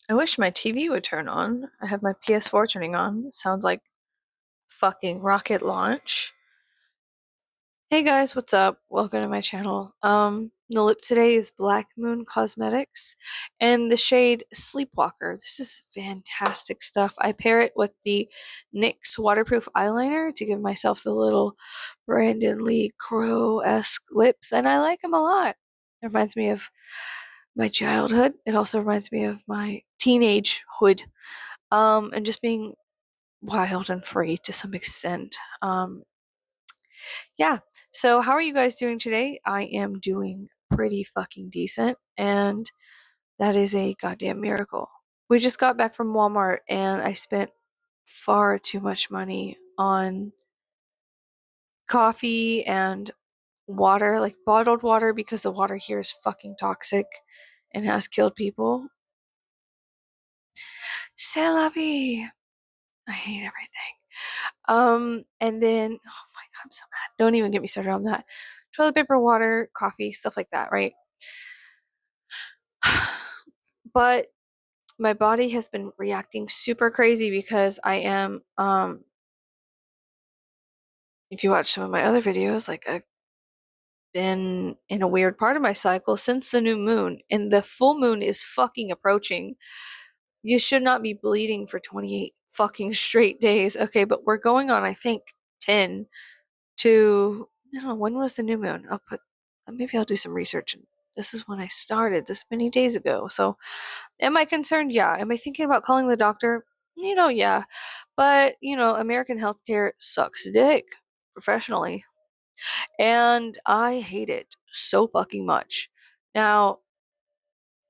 I wish my TV would turn on. I have my PS4 turning on. It sounds like fucking rocket launch. Hey guys, what's up? Welcome to my channel. The lip today is Black Moon Cosmetics and the shade Sleepwalker. This is fantastic stuff. I pair it with the NYX waterproof eyeliner to give myself the little Brandon Lee Crow-esque lips, and I like them a lot. It reminds me of my childhood. It also reminds me of my teenagehood. And just being wild and free to some extent. Yeah. So, how are you guys doing today? I am doing pretty fucking decent, and that is a goddamn miracle. We just got back from Walmart, and I spent far too much money on coffee and water, like bottled water, because the water here is fucking toxic and has killed people. C'est la vie. I hate everything. And then, oh my god, I'm so mad. Don't even get me started on that. Toilet paper, water, coffee, stuff like that, right? But my body has been reacting super crazy because I am, if you watch some of my other videos, like I've been in a weird part of my cycle since the new moon, and the full moon is fucking approaching. You should not be bleeding for 28 fucking straight days. Okay, but we're going on, I think, 10 to, I don't know, when was the new moon? Maybe I'll do some research. This is when I started this many days ago. So, am I concerned? Yeah. Am I thinking about calling the doctor? Yeah. But, American healthcare sucks dick professionally. And I hate it so fucking much. Now,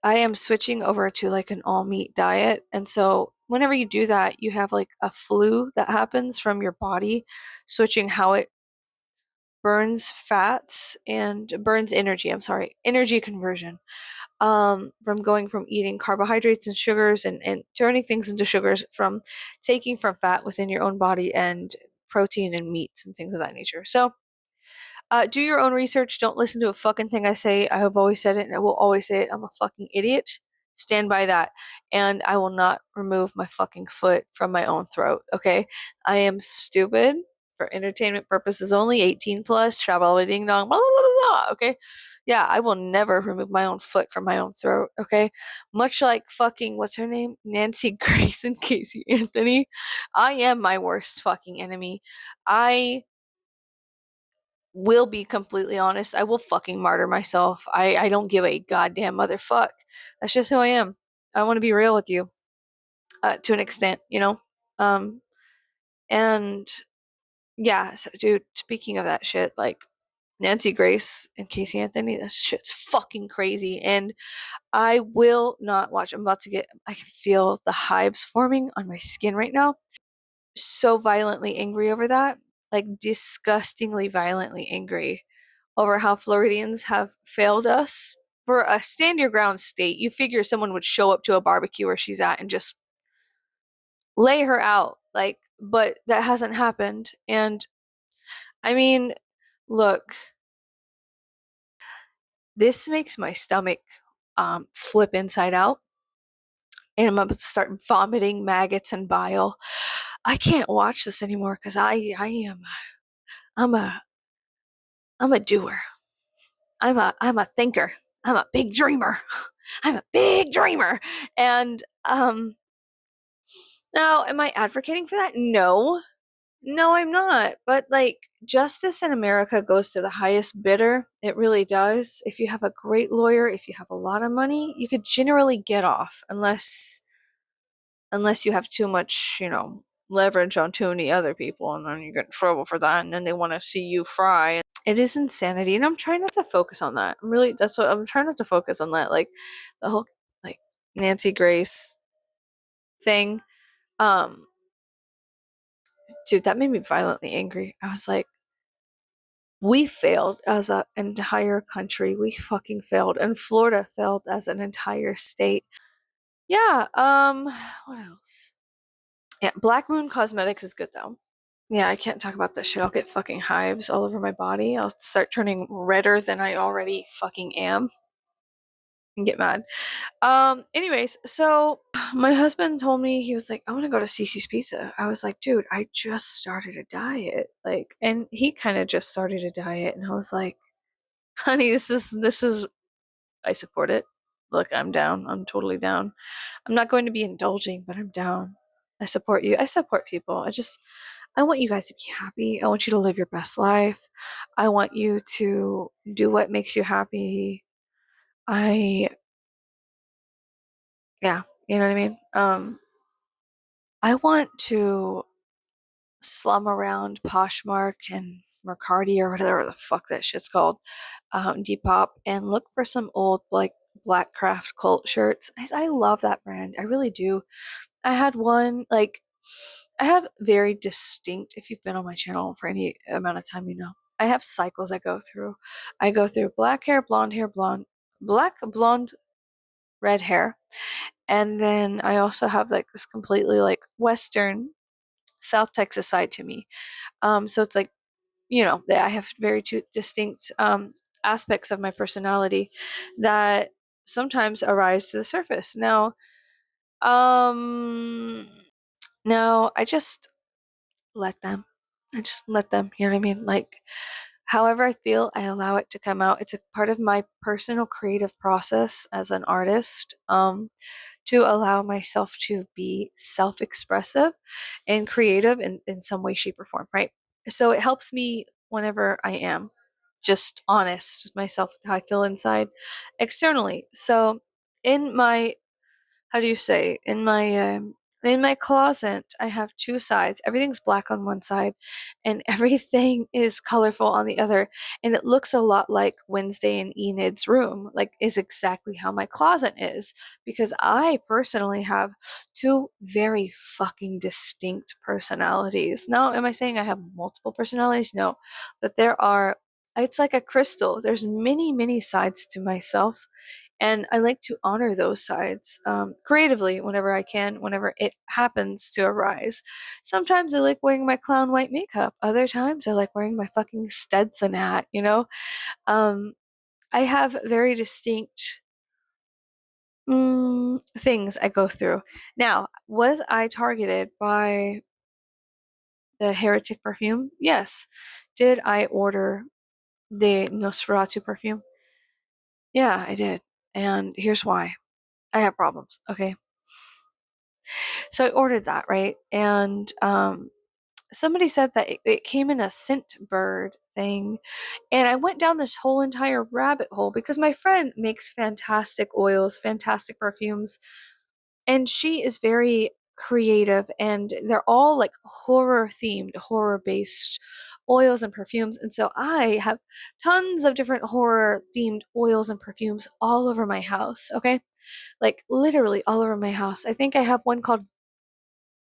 I am switching over to like an all meat diet. And so, whenever you do that, you have like a flu that happens from your body switching how it burns fats and burns energy. I'm sorry, energy conversion. From going from eating carbohydrates and sugars and turning things into sugars from taking from fat within your own body and protein and meats and things of that nature. So, do your own research. Don't listen to a fucking thing I say. I have always said it and I will always say it. I'm a fucking idiot. Stand by that. And I will not remove my fucking foot from my own throat, okay? I am stupid for entertainment purposes only. 18 plus, travel ding dong, blah, blah, blah, blah, okay? Yeah, I will never remove my own foot from my own throat, okay? Much like fucking, what's her name? Nancy Grace and Casey Anthony. I am my worst fucking enemy. I will be completely honest. I will fucking martyr myself. I don't give a goddamn motherfuck. That's just who I am. I want to be real with you, to an extent. Um, and yeah, so dude, speaking of that shit, like Nancy Grace and Casey Anthony, that shit's fucking crazy. And I will not watch. I can feel the hives forming on my skin right now. So violently angry over that. Like disgustingly violently angry over how Floridians have failed us. For a stand your ground state, you figure someone would show up to a barbecue where she's at and just lay her out. Like, but that hasn't happened. And I mean, look, this makes my stomach flip inside out. And I'm about to start vomiting maggots and bile. I can't watch this anymore because I'm a I'm a doer. I'm a thinker. I'm a big dreamer. I'm a big dreamer. And now am I advocating for that? No. No, I'm not. But like justice in America goes to the highest bidder. It really does. If you have a great lawyer, if you have a lot of money, you could generally get off unless you have too much, leverage on too many other people and then you get in trouble for that and then they want to see you fry. It is insanity, and I'm trying not to focus on that. That's what I'm trying not to focus on that, like the whole like Nancy Grace thing. Um, Dude, that made me violently angry. I was like, we failed as an entire country. We fucking failed, and Florida failed as an entire state. Yeah. What else? Yeah, Black Moon Cosmetics is good though. Yeah, I can't talk about this shit. I'll get fucking hives all over my body. I'll start turning redder than I already fucking am. and get mad. Anyways, so my husband told me, he was like, I want to go to Cece's Pizza. I was like, dude, I just started a diet. Like, and he kind of just started a diet, and I was like, honey, this is I support it. Look, I'm down. I'm totally down. I'm not going to be indulging, but I'm down. I support you. I support people. I want you guys to be happy. I want you to live your best life. I want you to do what makes you happy. I, yeah, you know what I mean? I want to slum around Poshmark and Mercardi or whatever the fuck that shit's called, Depop, and look for some old like Black Craft Cult shirts. I love that brand. I really do. I had one like I have very distinct. If you've been on my channel for any amount of time, you know I have cycles I go through. I go through black hair, blonde, black, blonde, red hair, and then I also have like this completely like Western South Texas side to me. So it's like, I have very two distinct aspects of my personality that sometimes arise to the surface. Um, now I just let them. I just let them, you know what I mean? Like, however I feel, I allow it to come out. It's a part of my personal creative process as an artist. To allow myself to be self expressive and creative in some way, shape, or form, right? So it helps me whenever I am just honest with myself, with how I feel inside externally. So in my how do you say in my closet I have two sides. Everything's black on one side and everything is colorful on the other, and it looks a lot like Wednesday and Enid's room, like is exactly how my closet is, because I personally have two very fucking distinct personalities. Now am I saying I have multiple personalities? No, but there are, it's like a crystal. There's many sides to myself, and I like to honor those sides creatively whenever I can, whenever it happens to arise. Sometimes I like wearing my clown white makeup. Other times I like wearing my fucking Stetson hat, you know? Um, I have very distinct things I go through. Now, was I targeted by the Heretic perfume? Yes. Did I order the Nosferatu perfume? Yeah, I did. And here's why. I have problems, okay? So I ordered that, right? And somebody said that it came in a scent bird thing. And I went down this whole entire rabbit hole because my friend makes fantastic oils, fantastic perfumes, and she is very creative, and they're all like horror themed, horror based oils and perfumes. And so I have tons of different horror themed oils and perfumes all over my house, okay? Like literally all over my house. I think I have one called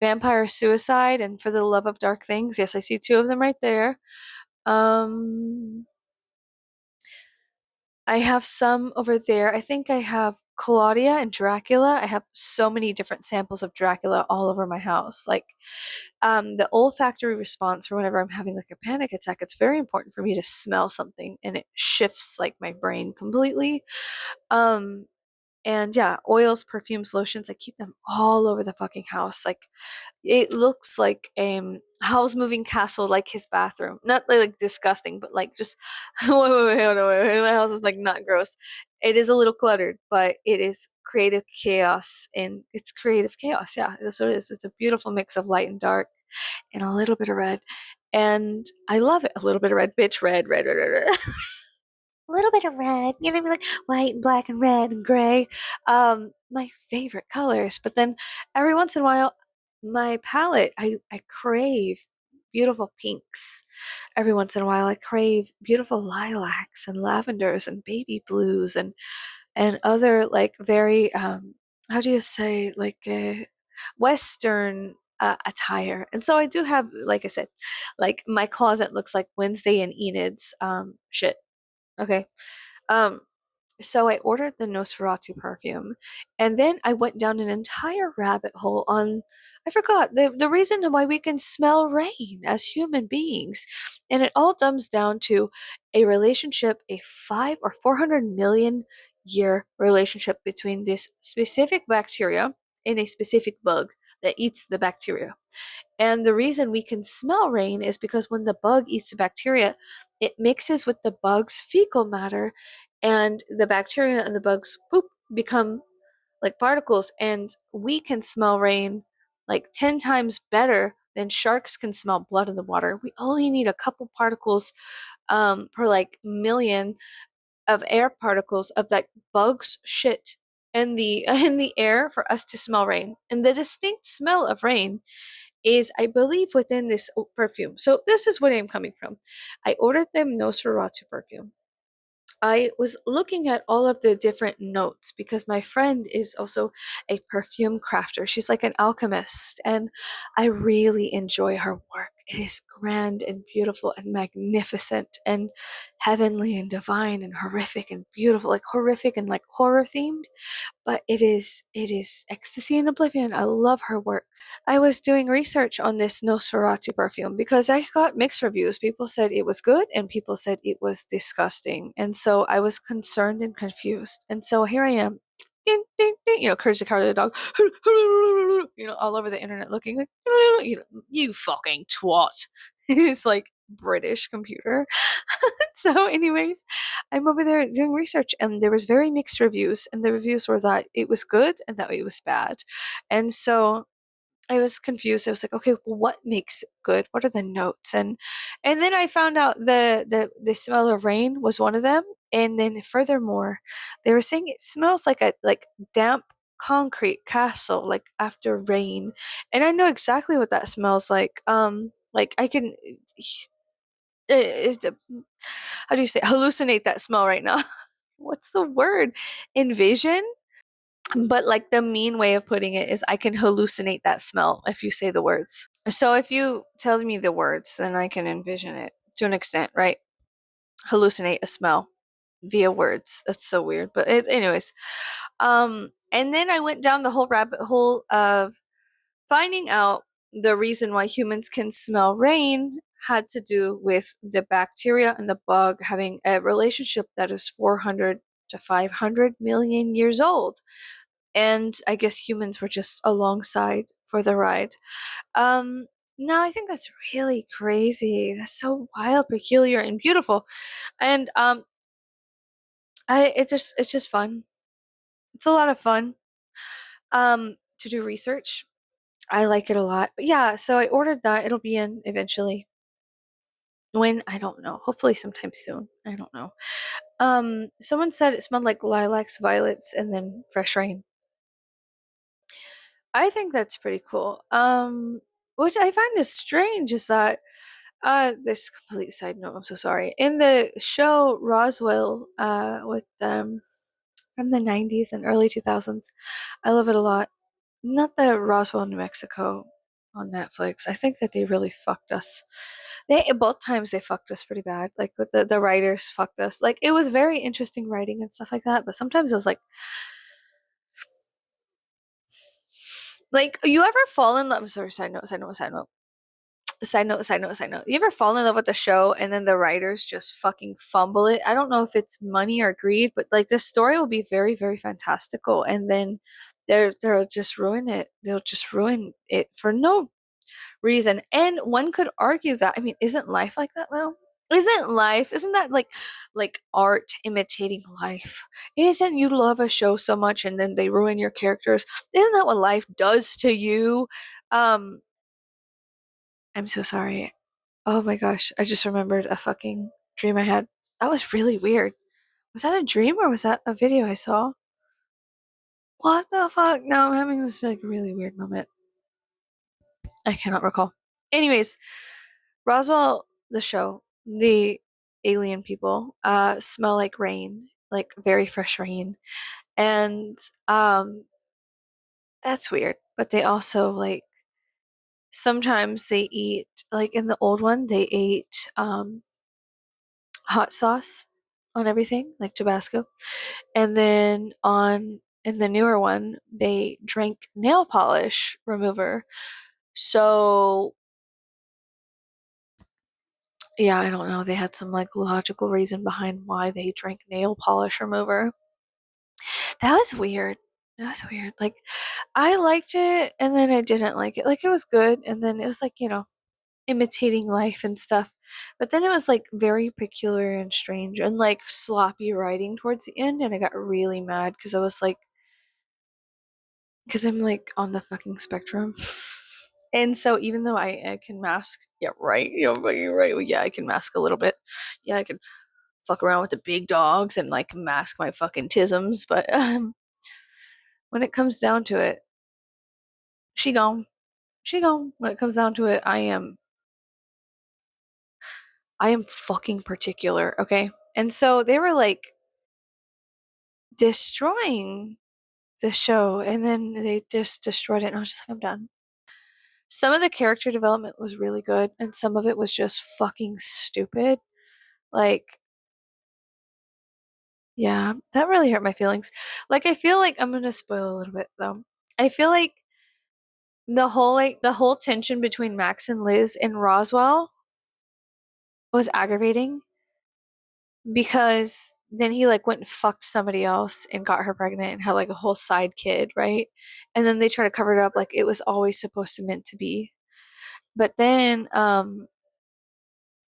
Vampire Suicide and For the Love of Dark Things. Yes, I see two of them right there. Um, I have some over there. I think I have Claudia and Dracula. I have so many different samples of Dracula all over my house. Like, the olfactory response for whenever I'm having like a panic attack, it's very important for me to smell something and it shifts like my brain completely. Um, and yeah, oils, perfumes, lotions, I keep them all over the fucking house. Like, it looks like a Howl's Moving Castle, like his bathroom. Not like disgusting, but like just wait. My house is like not gross. It is a little cluttered, but it is creative chaos, and it's creative chaos. Yeah, that's what it is. It's a beautiful mix of light and dark, and a little bit of red, and I love it. A little bit of red, bitch, red. A little bit of red, you know, like white and black and red and gray. My favorite colors. But then every once in a while, my palette, I crave beautiful pinks. Every once in a while, I crave beautiful lilacs and lavenders and baby blues and other like very how do you say like Western attire. And so I do have, like I said, like my closet looks like Wednesday and Enid's shit. Okay. Um, so I ordered the Nosferatu perfume, and then I went down an entire rabbit hole on, I forgot the reason why we can smell rain as human beings. And it all comes down to a relationship a 5 or 400 million year relationship between this specific bacteria and a specific bug that eats the bacteria. And the reason we can smell rain is because when the bug eats the bacteria, it mixes with the bug's fecal matter, and the bacteria and the bug's poop become like particles, and we can smell rain like 10 times better than sharks can smell blood in the water. We only need a couple particles per like million of air particles of that bug's shit in the in the air for us to smell rain. And the distinct smell of rain is, I believe, within this perfume. So this is where I'm coming from. I ordered them Nosferatu perfume. I was looking at all of the different notes because my friend is also a perfume crafter. She's like an alchemist, and I really enjoy her work. It is grand and beautiful and magnificent and heavenly and divine and horrific and beautiful, like horrific and like horror themed, but it is ecstasy and oblivion. I love her work. I was doing research on this Nosferatu perfume because I got mixed reviews. People said it was good and people said it was disgusting. And so I was concerned and confused. And so here I am. Ding, ding, ding, Courage the Cowardly Dog, all over the internet looking like, you fucking twat. It's like British computer. So, anyways, I'm over there doing research, and there was very mixed reviews, and the reviews were that it was good and that it was bad. And so I was confused. I was like, okay, well, what makes it good? What are the notes? And then I found out the smell of rain was one of them. And then furthermore, they were saying it smells like a like damp concrete castle, like after rain. And I know exactly what that smells like. Like I can it, how do you say hallucinate that smell right now? What's the word? Envision? But like the mean way of putting it is I can hallucinate that smell if you say the words. So if you tell me the words, then I can envision it to an extent, right? Hallucinate a smell via words. That's so weird. But anyways, and then I went down the whole rabbit hole of finding out the reason why humans can smell rain had to do with the bacteria and the bug having a relationship that is 400 to 500 million years old. And I guess humans were just alongside for the ride. Um, no, I think that's really crazy. That's so wild, peculiar, and beautiful. And it's just fun. It's a lot of fun. To do research. I like it a lot. But yeah, so I ordered that. It'll be in eventually. When I don't know. Hopefully sometime soon. I don't know. Someone said it smelled like lilacs, violets, and then fresh rain. I think that's pretty cool. Which I find is strange is that this complete side note, I'm so sorry. In the show Roswell, with from the 90s and early 2000s, I love it a lot. Not the Roswell, New Mexico on Netflix. I think that they really fucked us. They both times they fucked us pretty bad. Like with the writers fucked us. Like it was very interesting writing and stuff like that, but sometimes it was like you ever fall in love? I'm sorry, side note. You ever fall in love with a show and then the writers just fucking fumble it? I don't know if it's money or greed, but like the story will be very, very fantastical, and then they'll just ruin it. They'll just ruin it for no reason. And one could argue that, I mean, isn't life like that though? Isn't that like art imitating life? Isn't you love a show so much and then they ruin your characters? Isn't that what life does to you? Um, I'm so sorry. Oh my gosh, I just remembered a fucking dream I had. That was really weird. Was that a dream or was that a video I saw? What the fuck? Now I'm having this like really weird moment. I cannot recall. Anyways, Roswell, the show, the alien people, smell like rain, like very fresh rain. And that's weird. But they also like sometimes they eat like in the old one they ate hot sauce on everything, like Tabasco. And then on in the newer one, they drank nail polish remover. So yeah, I don't know. They had some like logical reason behind why they drank nail polish remover. That was weird. That was weird. Like, I liked it and then I didn't like it. Like, it was good and then it was like, imitating life and stuff. But then it was like very peculiar and strange and like sloppy writing towards the end. And I got really mad because I was like, because I'm like on the fucking spectrum. And so even though I can mask, yeah, right, but you're right. Well, yeah, I can mask a little bit. Yeah, I can fuck around with the big dogs and like mask my fucking tisms. But when it comes down to it, she gone. She gone. When it comes down to it, I am fucking particular, okay? And so they were like destroying the show and then they just destroyed it and I was just like, I'm done. Some of the character development was really good and some of it was just fucking stupid. Like, yeah, that really hurt my feelings. Like, I feel like I'm gonna spoil a little bit though. I feel like the whole tension between Max and Liz in Roswell was aggravating because then he like went and fucked somebody else and got her pregnant and had like a whole side kid, right? And then they try to cover it up like it was always supposed to meant to be. But then and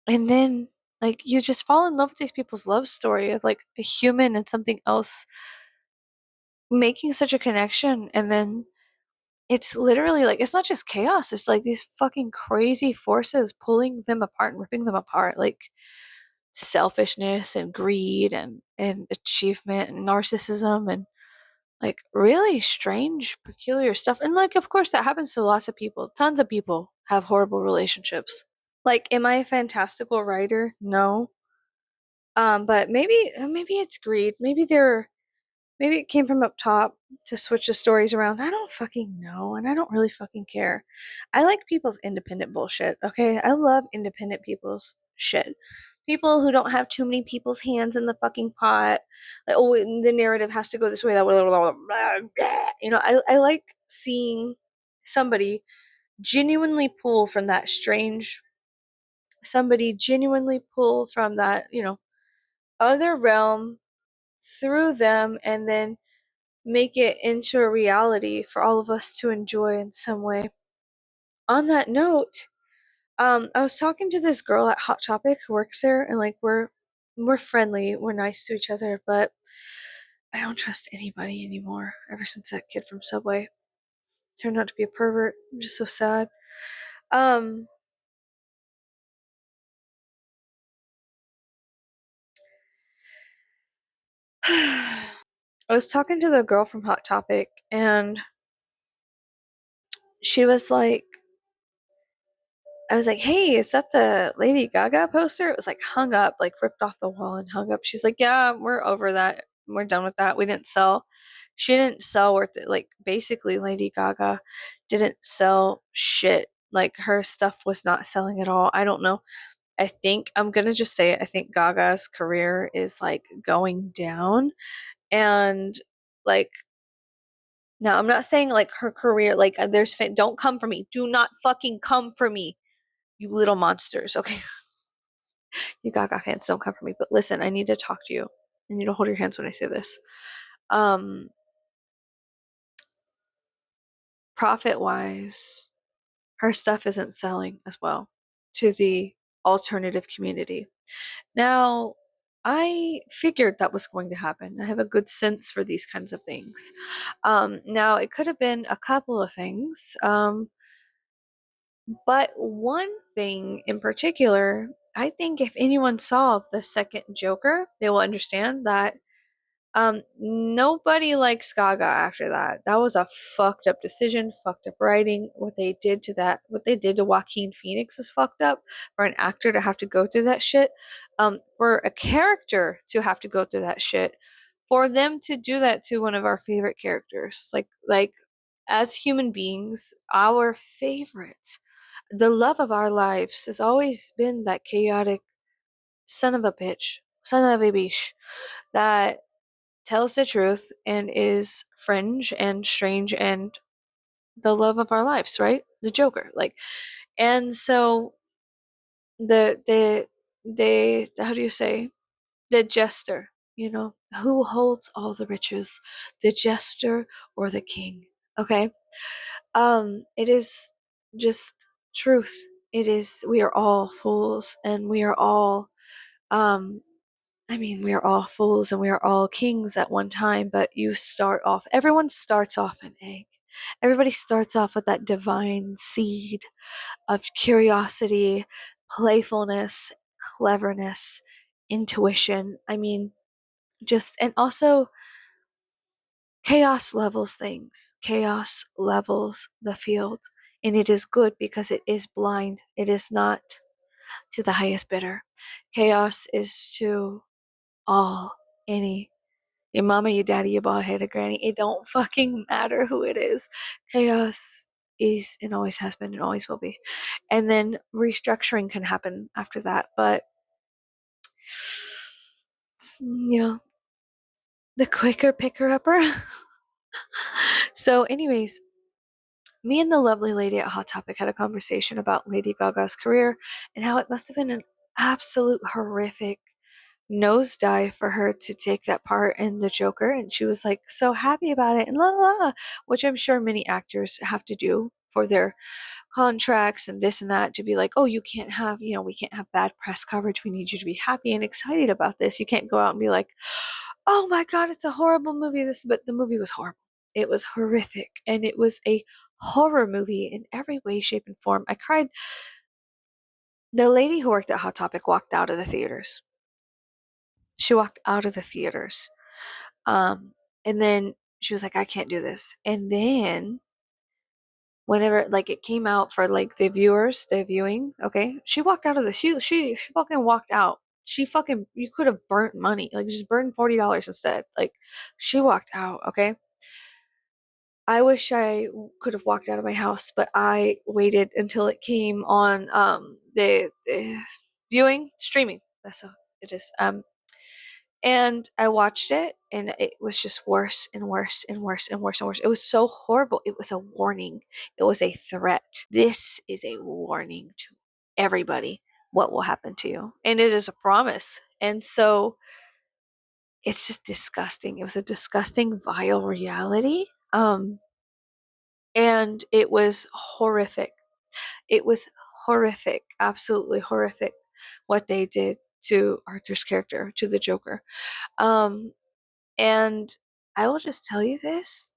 then like you just fall in love with these people's love story of like a human and something else making such a connection and then it's literally like it's not just chaos, it's like these fucking crazy forces pulling them apart and ripping them apart like selfishness and greed and achievement and narcissism and like really strange peculiar stuff and like of course that happens to lots of people. Tons of people have horrible relationships. Like, am I a fantastical writer? No. But maybe it's greed. Maybe it came from up top to switch the stories around. I don't fucking know, and I don't really fucking care. I like people's independent bullshit, okay? I love independent people's shit. People who don't have too many people's hands in the fucking pot. Like, oh, the narrative has to go this way, that way, blah, blah, blah, blah. I like seeing somebody genuinely pull from that strange, somebody genuinely pull from that, other realm through them and then make it into a reality for all of us to enjoy in some way. On that note, I was talking to this girl at Hot Topic who works there, and like we're friendly, we're nice to each other, but I don't trust anybody anymore. Ever since that kid from Subway turned out to be a pervert, I'm just so sad. Um, I was talking to the girl from Hot Topic, and she was like, I was like, hey, is that the Lady Gaga poster? It was like hung up, like ripped off the wall and hung up. She's like, yeah, we're over that. We're done with that. We didn't sell. She didn't sell worth it. Like, basically, Lady Gaga didn't sell shit. Like, her stuff was not selling at all. I don't know. I'm going to just say it. I think Gaga's career is like going down. And like, now I'm not saying like her career, like, don't come for me. Do not fucking come for me, you little monsters. Okay. You Gaga fans don't come for me, but listen, I need to talk to you. I need to hold your hands when I say this. Um, Profit wise, her stuff isn't selling as well to the alternative community. Now, I figured that was going to happen. I have a good sense for these kinds of things. Now, it could have been a couple of things, but one thing in particular, I think if anyone saw the second Joker, they will understand that nobody likes Gaga after that. That was a fucked up decision, fucked up writing. What they did to Joaquin Phoenix is fucked up. For an actor to have to go through that shit, for a character to have to go through that shit, for them to do that to one of our favorite characters, like as human beings, our favorite, the love of our lives has always been that chaotic son of a bitch, son of a bitch that tells the truth and is fringe and strange and the love of our lives, right? The Joker. Like, and so the how do you say? The jester, Who holds all the riches, the jester or the king? Okay. It is just truth. It is, we are all fools and we are all, um, we are all fools and we are all kings at one time, but everyone starts off an egg. Everybody starts off with that divine seed of curiosity, playfulness, cleverness, intuition. And also chaos levels things. Chaos levels the field. And it is good because it is blind. It is not to the highest bidder. Chaos is to all, any, your mama, your daddy, your bald headed granny. It don't fucking matter who it is. Chaos is and always has been and always will be. And then restructuring can happen after that. But, the quicker picker upper. So, anyways, me and the lovely lady at Hot Topic had a conversation about Lady Gaga's career and how it must have been an absolute horrific nosedive for her to take that part in The Joker. And she was like so happy about it and la la la, which I'm sure many actors have to do for their contracts and this and that, to be like, oh, you can't have, we can't have bad press coverage. We need you to be happy and excited about this. You can't go out and be like, oh my God, it's a horrible movie. But the movie was horrible. It was horrific. And it was a horror movie in every way, shape, and form. I cried. The lady who worked at Hot Topic walked out of the theaters. She walked out of the theaters. And then she was like, I can't do this. And then whenever like it came out for like the viewing, okay, she walked out of the she fucking walked out. She fucking, you could have burnt money, like just burn $40 instead. Like, she walked out, okay. I wish I could have walked out of my house, but I waited until it came on the viewing streaming. That's what it is. And I watched it, and it was just worse and worse and worse and worse and worse. It was so horrible. It was a warning. It was a threat. This is a warning to everybody what will happen to you. And it is a promise. And so it's just disgusting. It was a disgusting, vile reality. And it was horrific. It was horrific, absolutely horrific what they did to Arthur's character, to the Joker. Um, And I will just tell you this.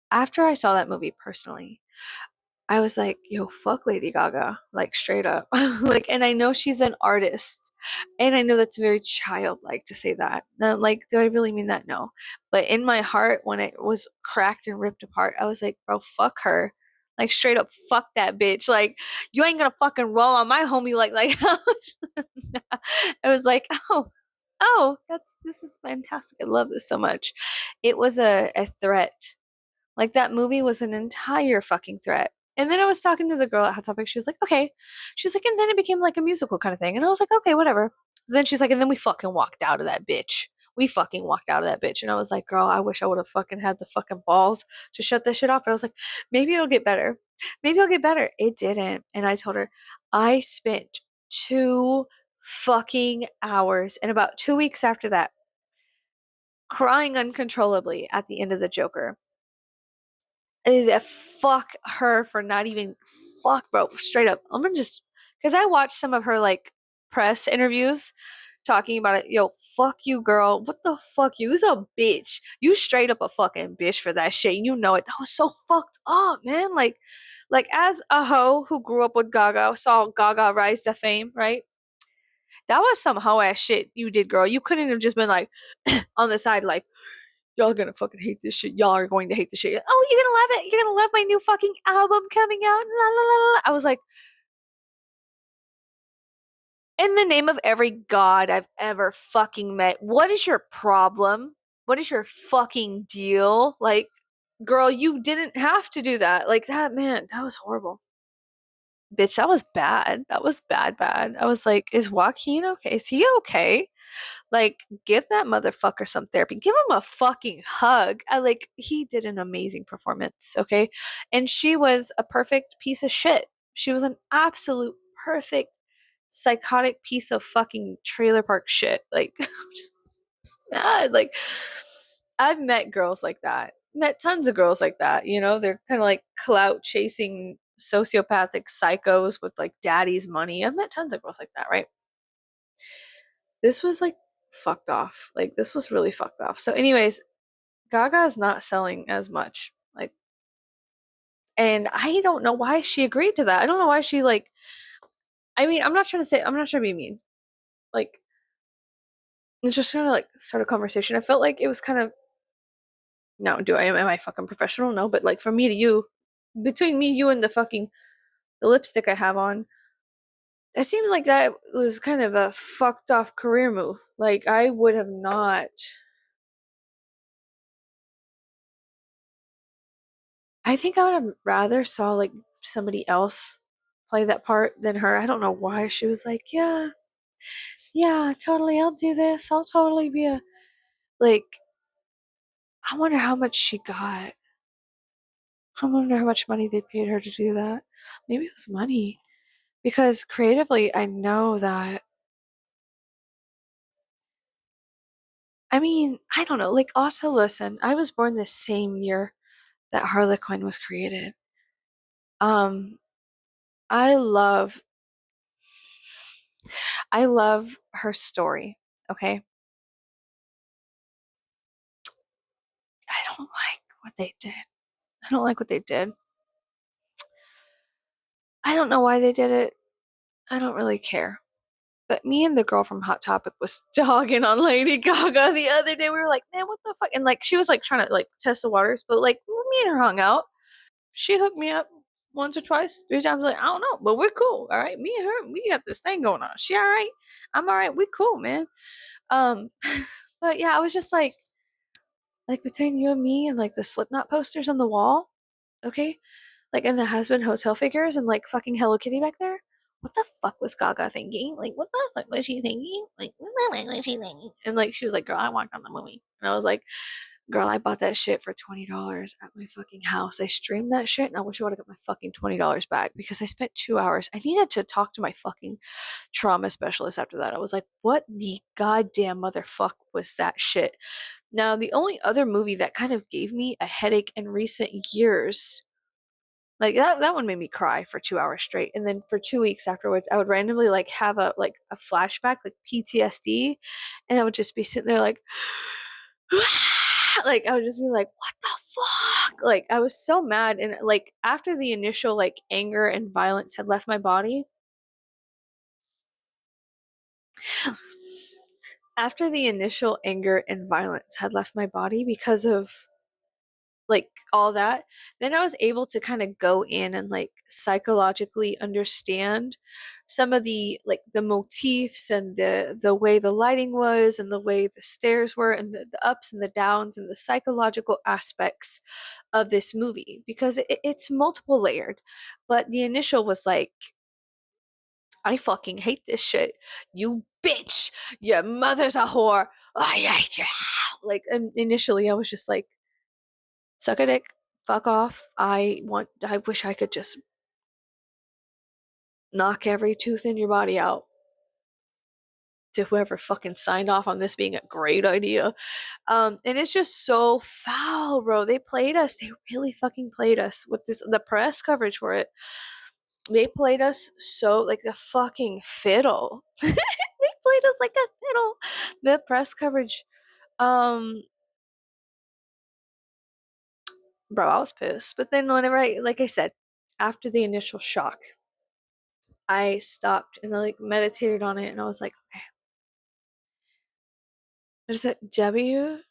After I saw that movie personally, I was like, yo, fuck Lady Gaga. Like, straight up. Like, and I know she's an artist. And I know that's very childlike to say that. Like, do I really mean that? No. But in my heart, when it was cracked and ripped apart, I was like, bro, fuck her. Like, straight up, fuck that bitch. Like, you ain't gonna fucking roll on my homie like I was like, oh, this is fantastic. I love this so much. It was a threat. Like, that movie was an entire fucking threat. And then I was talking to the girl at Hot Topic. She was like, okay. She was like, and then it became like a musical kind of thing. And I was like, okay, whatever. Then she's like, and then we fucking walked out of that bitch. We fucking walked out of that bitch. And I was like, girl, I wish I would have fucking had the fucking balls to shut this shit off. But I was like, maybe it'll get better. Maybe it'll get better. It didn't. And I told her, I spent 2 fucking hours and about 2 weeks after that crying uncontrollably at the end of the Joker. Fuck her for not even, fuck, bro, straight up. I'm gonna just, because I watched some of her like press interviews talking about it. Yo, fuck you, girl. What the fuck? You's a bitch. You straight up a fucking bitch for that shit. You know it. That was so fucked up, man. Like as a hoe who grew up with Gaga, saw Gaga rise to fame, right? That was some hoe ass shit you did, girl. You couldn't have just been like on the side, like, y'all gonna fucking hate this shit. Y'all are going to hate this shit. Oh, you're gonna love it. You're gonna love my new fucking album coming out. La, la, la, la. I was like, in the name of every god I've ever fucking met, what is your problem? What is your fucking deal? Like, girl, you didn't have to do that. Like, that, man, that was horrible. Bitch, that was bad. That was bad, bad. I was like, is Joaquin okay? Is he okay? Like, give that motherfucker some therapy. Give him a fucking hug. He did an amazing performance, okay? And she was a perfect piece of shit. She was an absolute perfect psychotic piece of fucking trailer park shit. Like, Like, I've met girls like that. Met tons of girls like that. You know, they're kind of like clout chasing sociopathic psychos with like daddy's money. I've met tons of girls like that, right? This was like fucked off. Like, this was really fucked off. So, anyways, Gaga is not selling as much. Like, and I don't know why she agreed to that. I don't know why she like. I mean, I'm not trying to be mean. Like, it's just kind of like start a conversation. I felt like it was kind of no, am I fucking professional? No, but like from me to you, between me, you, and the lipstick I have on, it seems like that was kind of a fucked off career move. Like I would have not. I think I would have rather saw like somebody else play that part than her. I don't know why she was like, yeah, yeah, totally, I'll do this. I'll totally be a like. I wonder how much she got. I wonder how much money they paid her to do that. Maybe it was money. Because creatively, I know that, I mean, I don't know. Like, also, listen, I was born the same year that Harlequin was created. Um, I love, I love her story. Okay. I don't like what they did. I don't like what they did. I don't know why they did it. I don't really care. But me and the girl from Hot Topic was dogging on Lady Gaga the other day. We were like, man, what the fuck? And like, she was like trying to like test the waters, but like, me and her hung out. She hooked me up once or twice, three times. Like, I don't know, but we're cool. All right. Me and her, we got this thing going on. She all right. I'm all right. We cool, man. Um, but yeah, I was just like between you and me and like the Slipknot posters on the wall, okay? Like, and the husband hotel figures and like fucking Hello Kitty back there. What the fuck was Gaga thinking? Like, what the fuck was she thinking? Like, what the fuck was she thinking? And like, she was like, girl, I walked on the movie. And I was like, girl, I bought that shit for $20 at my fucking house. I streamed that shit and I wish I would have got my fucking $20 back because I spent 2 hours. I needed to talk to my fucking trauma specialist after that. I was like, what the goddamn motherfuck was that shit? Now, the only other movie that kind of gave me a headache in recent years, like that one made me cry for 2 hours straight. And then for 2 weeks afterwards, I would randomly like have a flashback, like PTSD, and I would just be sitting there like like I would just be like, what the fuck? Like I was so mad. And like after the initial like anger and violence had left my body, after the initial anger and violence had left my body because of like all that, then I was able to kind of go in and like psychologically understand some of the like the motifs and the way the lighting was and the way the stairs were and the ups and the downs and the psychological aspects of this movie because it's multiple layered. But the initial was like, I fucking hate this shit. You bitch, your mother's a whore. I hate you. Like initially I was just like, suck a dick, fuck off. I wish I could just knock every tooth in your body out to whoever fucking signed off on this being a great idea. And it's just so foul, bro. They played us. They really fucking played us with this, the press coverage for it. They played us so like a fucking fiddle. They played us like a fiddle. The press coverage, um, bro, I was pissed. But then whenever like I said, after the initial shock, I stopped and I like meditated on it and I was like, okay, what is it? WWDLD.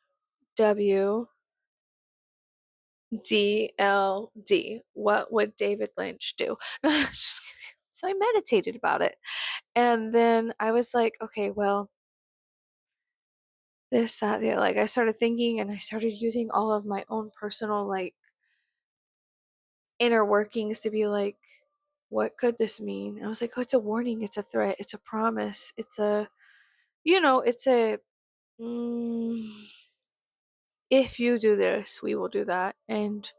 What would David Lynch do? So I meditated about it. And then I was like, okay, well, this, that, the like I started thinking and I started using all of my own personal like inner workings to be like, what could this mean? And I was like, oh, it's a warning, it's a threat, it's a promise, it's a, it's a mm, if you do this, we will do that. And,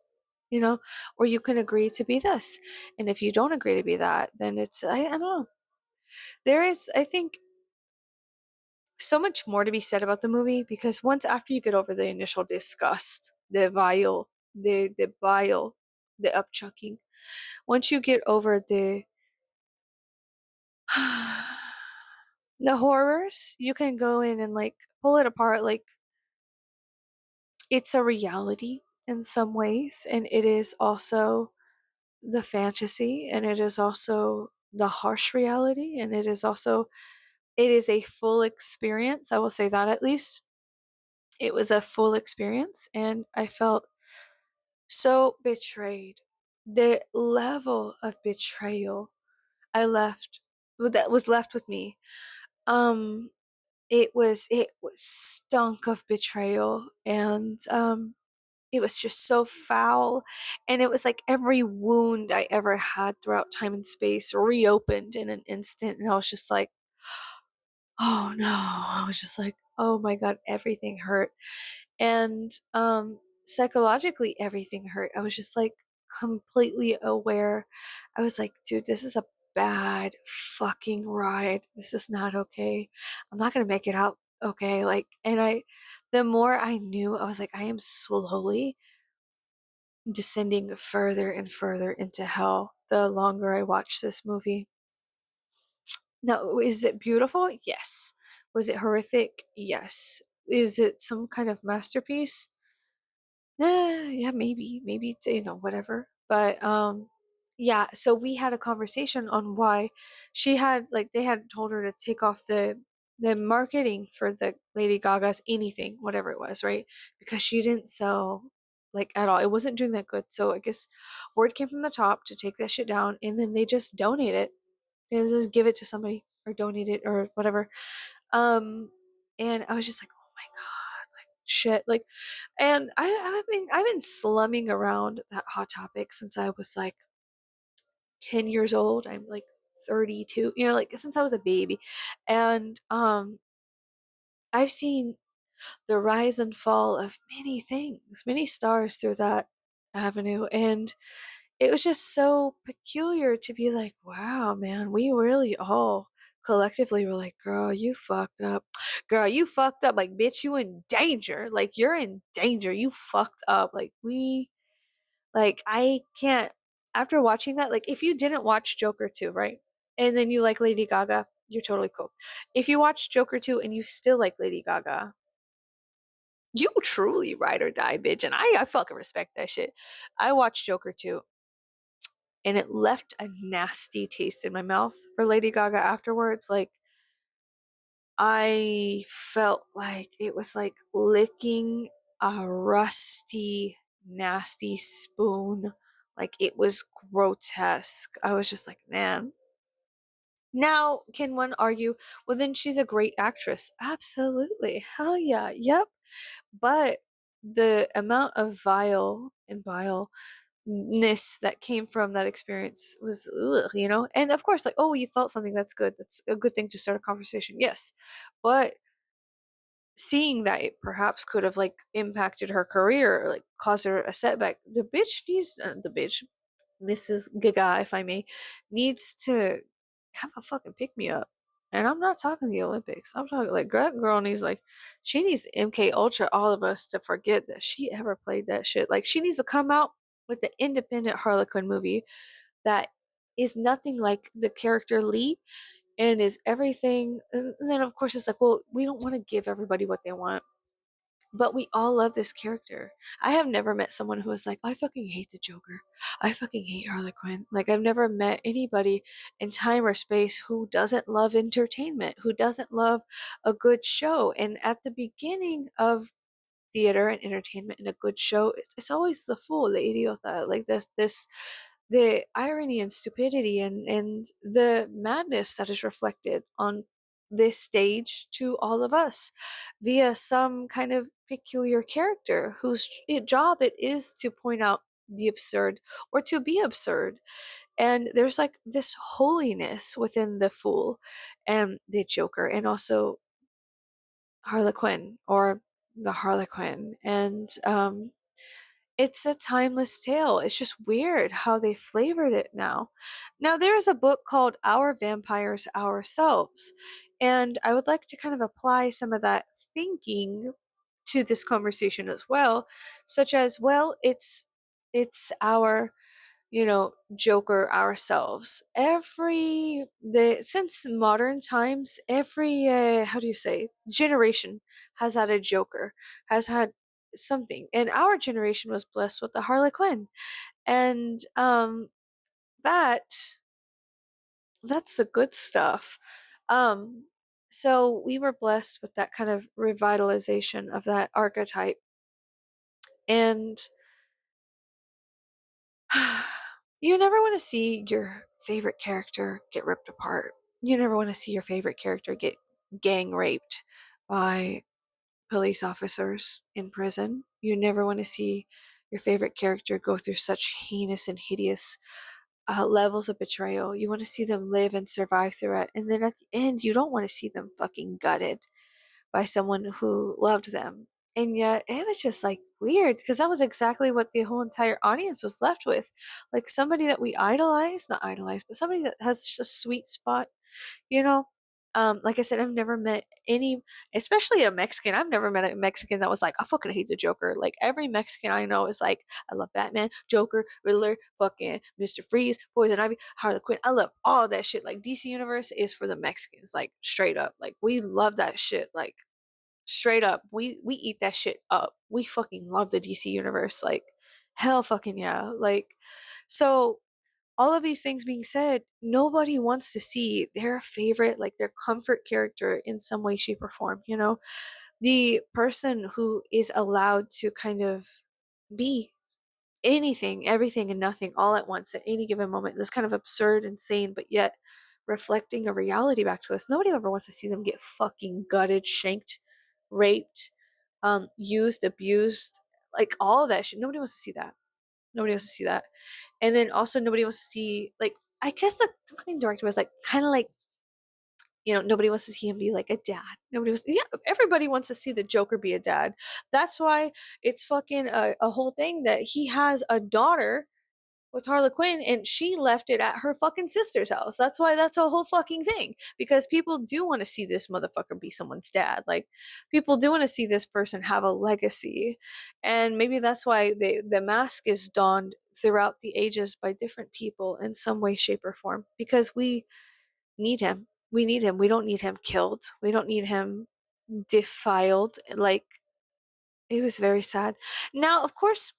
or you can agree to be this. And if you don't agree to be that, then it's, I don't know. There is, I think, so much more to be said about the movie because once after you get over the initial disgust, the bile, the upchucking, once you get over the horrors, you can go in and like pull it apart like it's a reality in some ways, and it is also the fantasy, and it is also the harsh reality, and it is a full experience. I will say that at least. It was a full experience, and I felt so betrayed. The level of betrayal I left that was left with me. Um it was stunk of betrayal, and it was just so foul, and it was like every wound I ever had throughout time and space reopened in an instant, and I was just like, oh no. I was just like, oh my god, everything hurt. And psychologically everything hurt. I was just like completely aware. I was like, dude, this is a bad fucking ride. This is not okay. I'm not gonna make it out okay. Like, and I the more I knew, I was like, I am slowly descending further and further into hell the longer I watch this movie. Now, is it beautiful? Yes. Was it horrific? Yes. Is it some kind of masterpiece? Yeah, maybe it's, whatever. But yeah, so we had a conversation on why she had like they had told her to take off the marketing for the Lady Gaga's anything, whatever it was, right? Because she didn't sell like at all. It wasn't doing that good. So I guess word came from the top to take that shit down, and then they just donate it. They just give it to somebody or donate it or whatever. Um, and I was just like, oh my god, like shit, like, and I've been slumming around that hot topic since I was like 10 years old. I'm like 32, like since I was a baby, and I've seen the rise and fall of many things, many stars through that avenue, and it was just so peculiar to be like, wow, man, we really all collectively were like, girl, you fucked up. Girl, you fucked up. Like, bitch, you in danger. Like, you're in danger. You fucked up. I can't, after watching that, like, if you didn't watch Joker 2, right? And then you like Lady Gaga, you're totally cool. If you watch Joker 2 and you still like Lady Gaga, you truly ride or die, bitch. And I fucking respect that shit. I watched Joker 2 and it left a nasty taste in my mouth for Lady Gaga afterwards. Like, I felt like it was like licking a rusty, nasty spoon. Like, it was grotesque. I was just like, man. Now, can one argue, well, then she's a great actress? Absolutely. Hell yeah. Yep. But the amount of vileness that came from that experience was, ugh. And of course, like, oh, you felt something, that's good. That's a good thing to start a conversation. Yes. But seeing that it perhaps could have like impacted her career or like caused her a setback, the bitch, Mrs. Gaga, if I may, needs to have a fucking pick me up. And I'm not talking the Olympics. I'm talking like that girl needs, like, she needs MK Ultra all of us to forget that she ever played that shit. Like, she needs to come out with the independent Harlequin movie that is nothing like the character Lee and is everything. And then of course it's like, well, we don't want to give everybody what they want. But we all love this character. I have never met someone who was like, I fucking hate the Joker. I fucking hate Harley Quinn. Like, I've never met anybody in time or space who doesn't love entertainment, who doesn't love a good show. And at the beginning of theater and entertainment and a good show, it's always the fool, the idiota, like the irony and stupidity and the madness that is reflected on this stage to all of us via some kind of peculiar character whose job it is to point out the absurd or to be absurd. And there's like this holiness within the fool and the Joker, and also Harlequin or the Harlequin. And it's a timeless tale. It's just weird how they flavored it now. Now, there's a book called Our Vampires Ourselves. And I would like to kind of apply some of that thinking to this conversation as well, such as, well, it's our, Joker ourselves. Every the since modern times, every how do you say, generation has had a Joker, has had something. And our generation was blessed with the Harley Quinn. And that that's the good stuff. Um so we were blessed with that kind of revitalization of that archetype. And you never want to see your favorite character get ripped apart. You never want to see your favorite character get gang raped by police officers in prison. You never want to see your favorite character go through such heinous and hideous levels of betrayal. You want to see them live and survive through it. And then at the end, you don't want to see them fucking gutted by someone who loved them. And yet, it was just like weird because that was exactly what the whole entire audience was left with. Like somebody that we idolize, not idolize, but somebody that has just a sweet spot, you know? Like I said, I've never met any, especially a Mexican. I've never met a Mexican that was like, I fucking hate the Joker. Like every Mexican I know is like, I love Batman, Joker, Riddler, fucking Mr. Freeze, Poison Ivy, Harley Quinn. I love all that shit. Like DC Universe is for the Mexicans, like straight up. Like we love that shit. Like straight up, we eat that shit up. We fucking love the DC universe. Like hell fucking yeah. Like so all of these things being said, nobody wants to see their favorite, like their comfort character in some way, shape, or form, you know? The person who is allowed to kind of be anything, everything, and nothing all at once at any given moment. This kind of absurd, insane, but yet reflecting a reality back to us. Nobody ever wants to see them get fucking gutted, shanked, raped, used, abused, like all of that shit. Nobody wants to see that. Nobody wants to see that. And then also nobody wants to see, like, I guess the fucking director was like kind of like, nobody wants to see him be like a dad. Nobody was, yeah, everybody wants to see the Joker be a dad. That's why it's fucking a whole thing that he has a daughter with Harley Quinn and she left it at her fucking sister's house. That's why that's a whole fucking thing. Because people do want to see this motherfucker be someone's dad. Like, people do want to see this person have a legacy. And maybe that's why the mask is donned throughout the ages by different people in some way, shape, or form. Because we need him. We need him. We don't need him killed. We don't need him defiled. Like, it was very sad. Now, of course,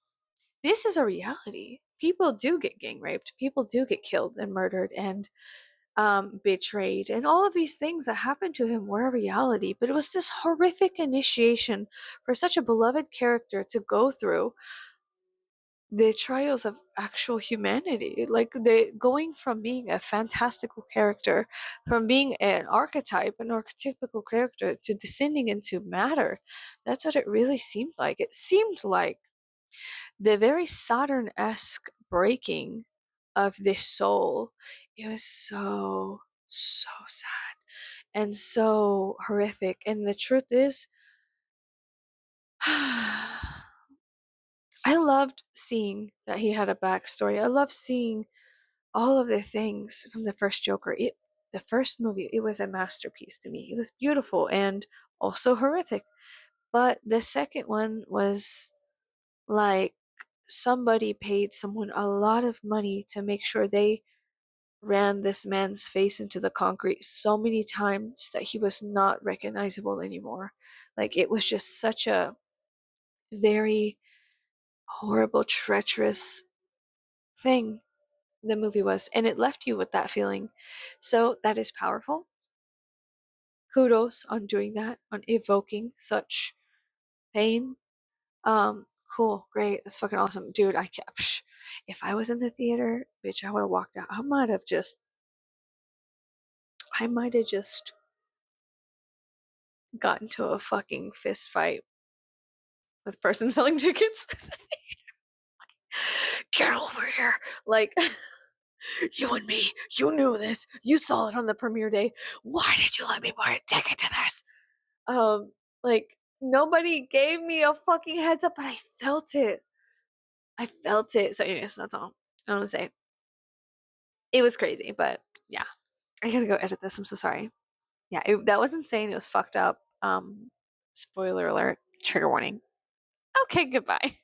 this is a reality. People do get gang raped. People do get killed and murdered and betrayed. And all of these things that happened to him were a reality. But it was this horrific initiation for such a beloved character to go through the trials of actual humanity. Like, they going from being a fantastical character, from being an archetype, an archetypical character, to descending into matter. That's what it really seemed like. It seemed like the very Saturn-esque breaking of this soul. It was so, so sad and so horrific. And the truth is, I loved seeing that he had a backstory. I loved seeing all of the things from the first Joker. The first movie, it was a masterpiece to me. It was beautiful and also horrific. But the second one was like somebody paid someone a lot of money to make sure they ran this man's face into the concrete so many times that he was not recognizable anymore. Like, it was just such a very horrible, treacherous thing the movie was, and it left you with that feeling. So that is powerful. Kudos on doing that, on evoking such pain. Cool, great, that's fucking awesome, dude. I can't. If I was in the theater, bitch, I would have walked out. I might have just got into a fucking fist fight with the person selling tickets. Get over here! Like, you and me, you knew this. You saw it on the premiere day. Why did you let me buy a ticket to this? Like, nobody gave me a fucking heads up, but I felt it. I felt it. So, anyways, that's all I want to say. It was crazy, but yeah. I gotta go edit this. I'm so sorry. Yeah, that was insane. It was fucked up. Spoiler alert, trigger warning. Okay, goodbye.